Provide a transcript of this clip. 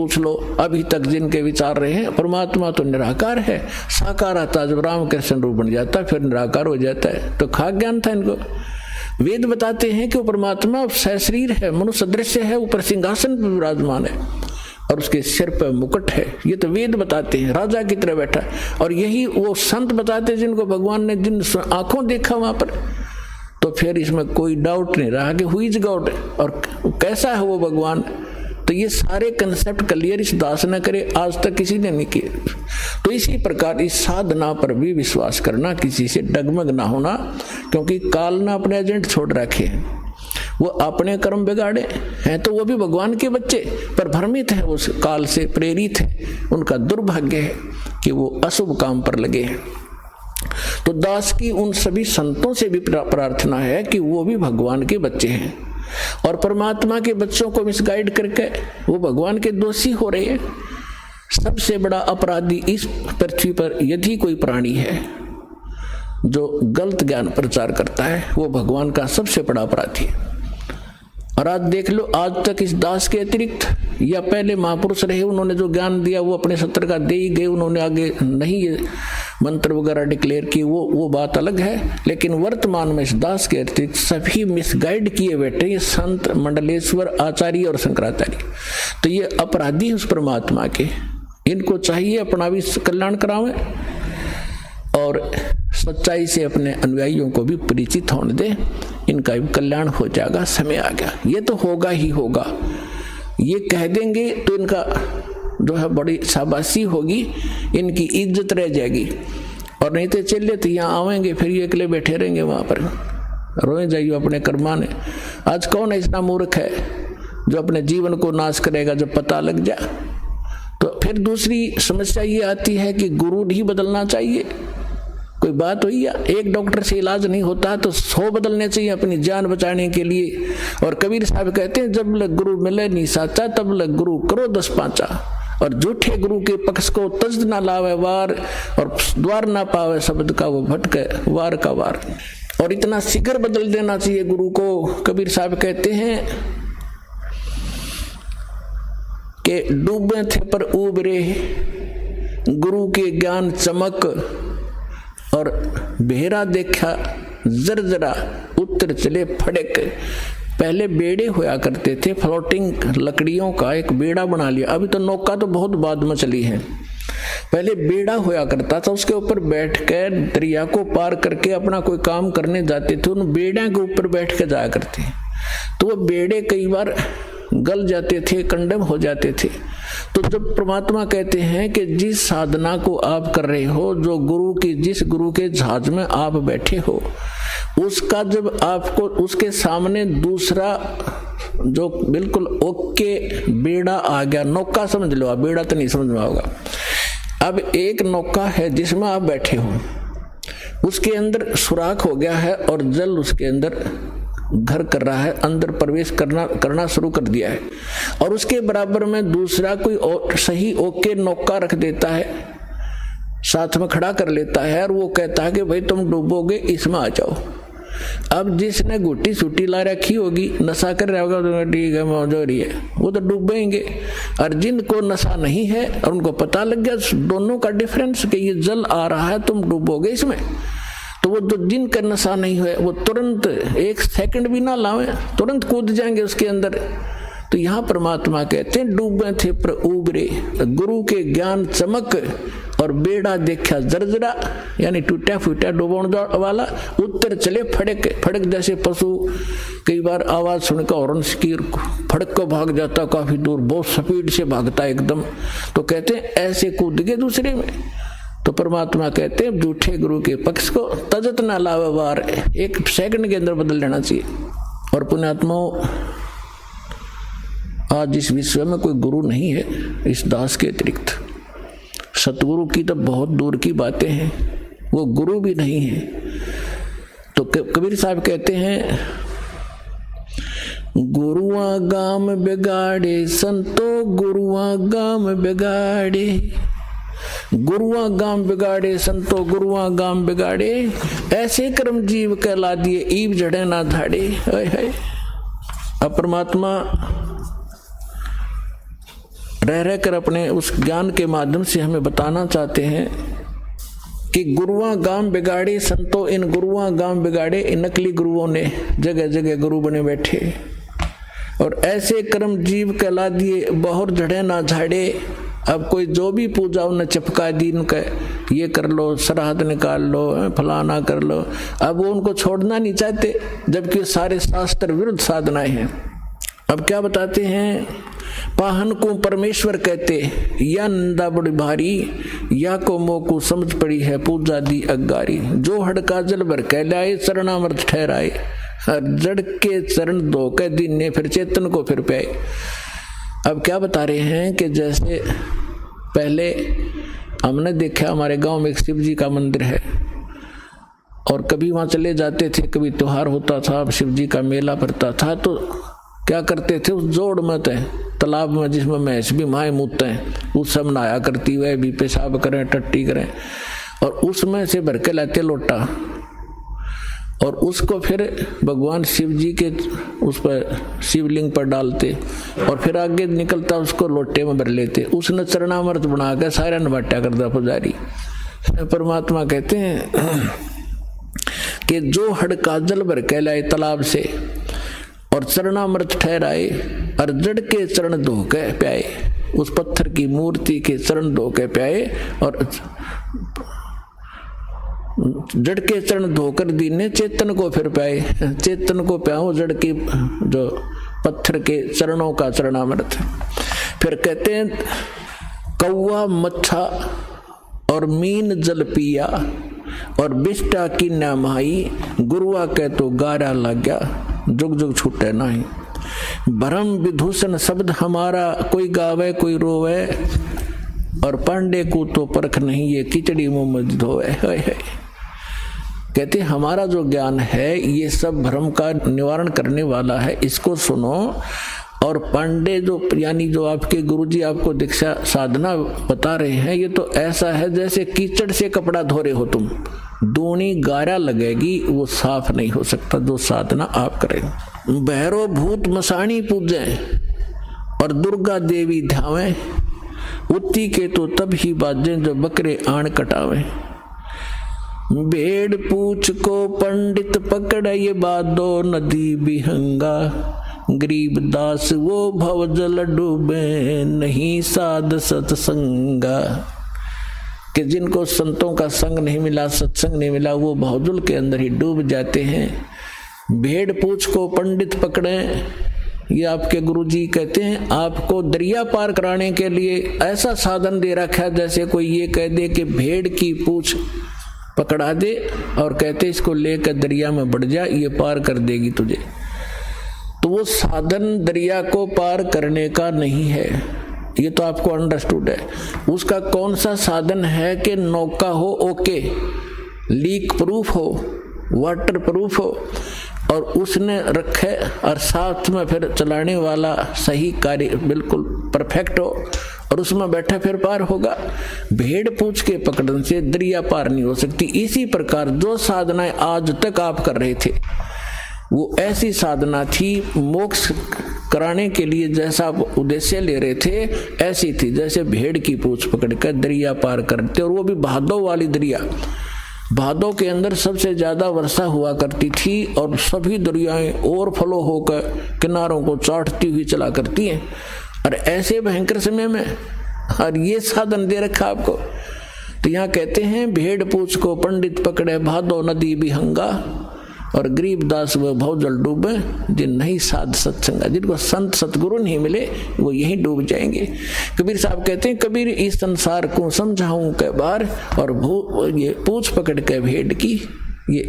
पूछ लो अभी तक जिनके विचार रहे हैं, परमात्मा तो निराकार है, साकार आता जब रामकृष्ण रूप बन जाता फिर निराकार हो जाता है। तो खाक ज्ञान था इनको। वेद बताते हैं कि वो परमात्मा सशरीर है, मनुष्य दृश्य है, ऊपर सिंहासन पर विराजमान है और उसके सिर पर मुकुट है। ये तो वेद बताते हैं, राजा की तरह बैठा। और यही वो संत बताते हैं जिनको भगवान ने जिन आंखों देखा वहां पर। तो फिर इसमें कोई डाउट नहीं रहा कि हु इज गॉड और कैसा है वो भगवान। तो ये सारे कंसेप्ट क्लियर इस दास ने करे, आज तक किसी ने नहीं किए। तो इसी प्रकार इस साधना पर भी विश्वास करना, किसी से डगमग ना होना, क्योंकि काल ने अपने एजेंट छोड़ रखे हैं। वो अपने कर्म बिगाड़े हैं तो वो भी भगवान के बच्चे, पर भ्रमित है, उस काल से प्रेरित है। उनका दुर्भाग्य है कि वो अशुभ काम पर लगे हैं। तो दास की उन सभी संतों से भी प्रार्थना है कि वो भी भगवान के बच्चे हैं और परमात्मा के बच्चों को मिसगाइड करके वो भगवान के दोषी हो रहे हैं। सबसे बड़ा अपराधी इस पृथ्वी पर यदि कोई प्राणी है जो गलत ज्ञान प्रचार करता है, वो भगवान का सबसे बड़ा अपराधी है। और आज देख लो, आज तक इस दास के अतिरिक्त या पहले महापुरुष रहे, उन्होंने जो ज्ञान दिया वो अपने सत्र का दे ही गए, उन्होंने आगे नहीं ये मंत्र वगैरह डिक्लेयर किए, वो बात अलग है। लेकिन वर्तमान में इस दास के अतिरिक्त सभी मिसगाइड किए बैठे ये संत, मंडलेश्वर, आचार्य और शंकराचार्य। तो ये अपराधी उस परमात्मा के, इनको चाहिए अपना भी कल्याण करावें और सच्चाई से अपने अनुयायियों को भी परिचित होने दे, इनका भी कल्याण हो जाएगा। समय आ गया, ये तो होगा ही होगा। ये कह देंगे तो इनका जो है बड़ी शाबाशी होगी, इनकी इज्जत रह जाएगी। और नहीं तो चलिए तो यहाँ आवेंगे फिर ये अकेले बैठे रहेंगे वहां पर, रोए जाइए अपने कर्माने। आज कौन ऐसा मूर्ख है जो अपने जीवन को नाश करेगा जब पता लग जाए। तो फिर दूसरी समस्या ये आती है कि गुरु नहीं बदलना चाहिए। कोई बात हुई या एक डॉक्टर से इलाज नहीं होता तो 100 बदलने चाहिए अपनी जान बचाने के लिए। और कबीर साहब कहते हैं जब लग गुरु मिले नहीं साचा, तब लग गुरु करो 10 पांचा। और झूठे गुरु के पक्ष को तज ना लावे वार, और द्वार ना पावे शब्द का वो भटके वार का वार। और इतना शीघ्र बदल देना चाहिए गुरु को। कबीर साहब कहते हैं कि डूबे थे पर उबरे, गुरु के ज्ञान चमक, और बेहरा देखा जरजरा, उत्तर चले फड़क। पहले बेड़े होया करते थे, फ्लोटिंग लकड़ियों का एक बेड़ा बना लिया। अभी तो नौका तो बहुत बाद में चली है। पहले बेड़ा होया करता था, उसके ऊपर बैठ कर दरिया को पार करके अपना कोई काम करने जाते थे, उन बेड़े के ऊपर बैठ के जाया करते। तो वो बेड़े कई बार गल जाते थे, कंडम हो जाते थे। तो जब परमात्मा कहते हैं कि जिस साधना को आप कर रहे हो, जो गुरु की, जिस गुरु के जहाज में आप बैठे हो, उसका जब आपको उसके सामने दूसरा जो बिल्कुल ओके बेड़ा आ गया, नौका समझ लो आप, बेड़ा तो नहीं समझ में होगा। अब एक नौका है जिसमें आप बैठे हो, उसके अंदर सुराख हो गया है और जल उसके अंदर घर कर रहा है, अंदर प्रवेश करना शुरू कर दिया है। और उसके बराबर में दूसरा कोई और सही ओके नौका रख देता है, साथ में खड़ा कर लेता है और वो कहता है कि भाई तुम डूबोगे, इसमें आ जाओ। अब जिसने गुट्टी सूटी ला रखी होगी, नशा कर रहा होगा, तो ठीक है मौज हो रही है, वो तो डूबेंगे। और जिनको नशा नहीं है और उनको पता लग गया दोनों का डिफरेंस कि ये जल आ रहा है, तुम डूबोगे इसमें, तो वो जो जिनका नशा नहीं है वो तुरंत 1 सेकंड भी ना लावे, तुरंत कूद जाएंगे उसके अंदर। तो यहाँ परमात्मा कहते हैं डूबे थे पर उबरे, गुरु के ज्ञान चमक, और बेड़ा देखा जर्जरा, यानी टूटा फूटा डूबण वाला, उत्तर चले फड़क। फड़क जैसे पशु कई बार आवाज सुनकर हॉर्न की फड़क को भाग जाता, काफी दूर बहुत स्पीड से भागता एकदम। तो कहते हैं ऐसे कूद गए दूसरे में। तो परमात्मा कहते हैं झूठे गुरु के पक्ष को तजत ना लावे वार, 1 सेकंड के अंदर बदल लेना चाहिए। और पुण्यात्माओं, आज इस विश्व में कोई गुरु नहीं है इस दास के अतिरिक्त। सतगुरु की तो बहुत दूर की बातें हैं, वो गुरु भी नहीं है। तो कबीर साहब कहते हैं गुरुआ गाम बिगाड़े संतो, गुरुआ गाम बिगाड़े, गुरुआ गाम बिगाड़े संतो, गुरुआ गाम बिगाड़े, ऐसे कर्म जीव कहला दिए, ईब जड़े ना धाड़े। अब परमात्मा रह रहकर अपने उस ज्ञान के माध्यम से हमें बताना चाहते हैं कि गुरुआ गांव बिगाड़े संतो, इन गुरुआ गांव बिगाड़े, इन नकली गुरुओं ने जगह जगह गुरु बने बैठे और ऐसे कर्म जीव कहला दिए, बहुत झड़े ना झाड़े। अब कोई जो भी पूजा उन्हें चिपका दी, उनका ये कर लो, श्राद्ध निकाल लो, फलाना कर लो। अब वो उनको छोड़ना नहीं चाहते, जबकि सारे शास्त्र विरुद्ध साधनाएं हैं। अब क्या बताते हैं, पाहन को परमेश्वर कहते, या नंदा बड़ी भारी, या को मोकू समझ पड़ी है पूजा दी अगारी। जो हड़का जल भर कहलाए, शरणामृत ठहराए, जड़ के चरण धो के दिन ने फिर चेतन को फिर पाए। अब क्या बता रहे हैं कि जैसे पहले हमने देखा हमारे गांव में एक शिव जी का मंदिर है और कभी वहां चले जाते थे, कभी त्योहार होता था, शिव जी का मेला पड़ता था, तो क्या करते थे, उस जोड़ मत है तालाब में जिसमें भैंस भी माए मूतते हैं, उस सब नहाया करती, वह भी पेशाब करें, टट्टी करें, और उसमें से भर के लाते लोटा और उसको फिर भगवान शिव जी के उस पर शिवलिंग पर डालते और फिर आगे निकलता उसको लोटे में भर लेते। उसने चरणामृत बना कर सारा नबाटा करता पुजारी। परमात्मा कहते हैं कि जो हड़का जल भर कहलाए तालाब से और चरणामृत ठहराए और जड़ के चरण धो के प्याए, उस पत्थर की मूर्ति के चरण धो के प्याए और जड़ के चरण धोकर दीने चेतन को फिर पाए। चेतन को प्याओ जड़ की जो पत्थर के चरणों का चरणामृत। फिर कहते हैं कौवा मच्छा और मीन जल पिया और बिष्टा की नामाई, गुरुआ कह तो गारा लग गया, जुग जुग छूटे नहीं। भरम विभूषण शब्द हमारा, कोई गावे कोई रोवे, और पांडे को तो परख नहीं ये खिचड़ी मुंह में धोए। कहते हमारा जो ज्ञान है ये सब भ्रम का निवारण करने वाला है, इसको सुनो। और पांडे जो यानी जो आपके गुरुजी आपको दीक्षा साधना बता रहे हैं, ये तो ऐसा है जैसे कीचड़ से कपड़ा धो रहे हो तुम, दूनी गारा लगेगी, वो साफ नहीं हो सकता जो साधना आप करें। भैरो भूत मसाणी पूजे और दुर्गा देवी ध्यावे, उत्ती के तो तब ही बाजे जो बकरे आण कटावे। भेड़ पूछ को पंडित पकड़ ये बादो नदी बिहंगा, गरीब दास वो भवजल डूबे नहीं साध सत्संगा। कि जिनको संतों का संग नहीं मिला, सत्संग नहीं मिला, वो भवजल के अंदर ही डूब जाते हैं। भेड़ पूछ को पंडित पकड़े, ये आपके गुरुजी कहते हैं आपको दरिया पार कराने के लिए ऐसा साधन दे रखा है जैसे कोई ये कह दे कि भेड़ की पूछ पकड़ा दे और कहते इसको लेकर दरिया में बढ़ जा, ये पार कर देगी तुझे। तो वो साधन दरिया को पार करने का नहीं है, ये तो आपको अंडरस्टूड है। उसका कौन सा साधन है कि नौका हो ओके, लीक प्रूफ हो, वाटर प्रूफ हो और उसने रखे और साथ में फिर चलाने वाला सही कार्य बिल्कुल परफेक्ट हो और उसमें बैठा फिर पार होगा। भेड़ पूछ के पकड़ने से दरिया पार नहीं हो सकती। इसी प्रकार जो साधनाएं आज तक आप कर रहे थे वो ऐसी साधना थी, मोक्ष कराने के लिए जैसा आप उद्देश्य ले रहे थे ऐसी थी जैसे भेड़ की पूछ पकड़कर दरिया पार करते, और वो भी भादों वाली दरिया। भादों के अंदर सबसे ज्यादा वर्षा हुआ करती थी और सभी दरियाएं ओवरफ्लो होकर किनारों को चाटती हुई चला करती हैं। और ऐसे भयंकर समय में और ये साधन दे रखा आपको। तो यहाँ कहते हैं भेड़ पूछ को पंडित पकड़े भादो नदी बिहंगा और गरीब दास वो भवजल डूबे जिन नहीं साध सत्संगा। जिनको संत सतगुरु नहीं मिले वो यहीं डूब जाएंगे। कबीर साहब कहते हैं कबीर इस संसार को समझाऊं के बार और ये पूछ पकड़ के भेड़ की